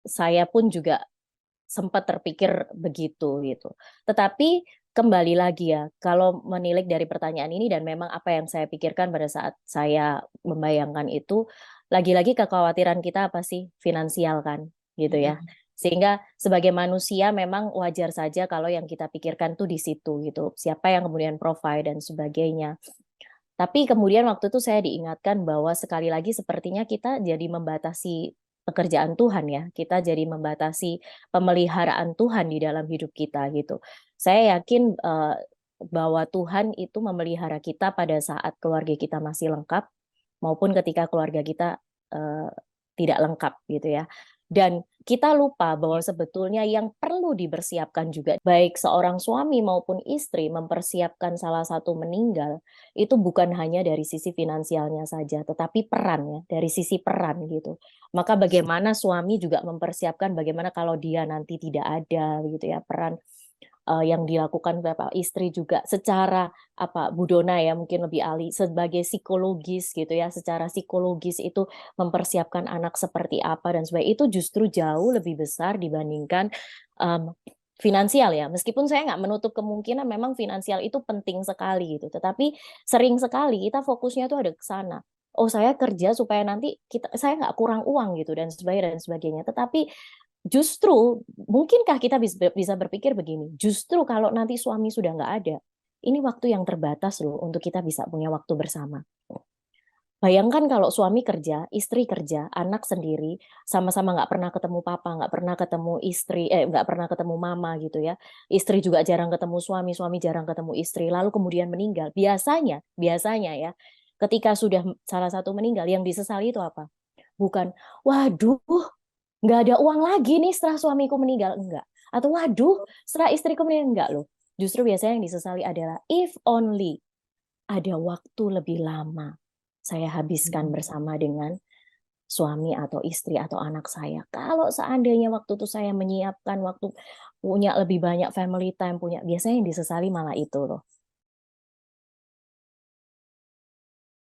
saya pun juga sempat terpikir begitu gitu. Tetapi kembali lagi ya, kalau menilik dari pertanyaan ini dan memang apa yang saya pikirkan pada saat saya membayangkan itu, lagi-lagi kekhawatiran kita apa sih? Finansial kan, gitu ya. Mm-mm. Sehingga sebagai manusia memang wajar saja kalau yang kita pikirkan tuh di situ gitu. Siapa yang kemudian provide dan sebagainya. Tapi kemudian waktu itu saya diingatkan bahwa sekali lagi sepertinya kita jadi membatasi pekerjaan Tuhan ya. Kita jadi membatasi pemeliharaan Tuhan di dalam hidup kita gitu. Saya yakin bahwa Tuhan itu memelihara kita pada saat keluarga kita masih lengkap maupun ketika keluarga kita eh, tidak lengkap gitu ya. Dan kita lupa bahwa sebetulnya yang perlu dipersiapkan juga baik seorang suami maupun istri mempersiapkan salah satu meninggal itu bukan hanya dari sisi finansialnya saja, tetapi peran ya, dari sisi peran gitu. Maka bagaimana suami juga mempersiapkan bagaimana kalau dia nanti tidak ada gitu ya, peran yang dilakukan Bapak istri juga secara apa Bu Dona ya mungkin lebih ahli sebagai psikologis gitu ya, secara psikologis itu mempersiapkan anak seperti apa dan sebagainya itu justru jauh lebih besar dibandingkan um, finansial ya. Meskipun saya nggak menutup kemungkinan memang finansial itu penting sekali gitu, tetapi sering sekali kita fokusnya tuh ada ke sana. Oh saya kerja supaya nanti saya nggak kurang uang gitu dan sebagainya dan sebagainya. Tetapi justru mungkinkah kita bisa berpikir begini, justru kalau nanti suami sudah nggak ada, ini waktu yang terbatas loh untuk kita bisa punya waktu bersama. Bayangkan kalau suami kerja, istri kerja, anak sendiri, sama-sama nggak pernah ketemu papa, nggak pernah ketemu istri, nggak pernah ketemu mama gitu ya. Istri juga jarang ketemu suami, suami jarang ketemu istri, lalu kemudian meninggal. Biasanya ya, ketika sudah salah satu meninggal, yang disesali itu apa? Bukan, waduh, nggak ada uang lagi nih setelah suamiku meninggal, enggak. Atau waduh, setelah istriku meninggal, enggak loh. Justru biasanya yang disesali adalah if only ada waktu lebih lama saya habiskan bersama dengan suami atau istri atau anak saya. Kalau seandainya waktu itu saya menyiapkan waktu punya lebih banyak family time, punya biasanya yang disesali malah itu loh.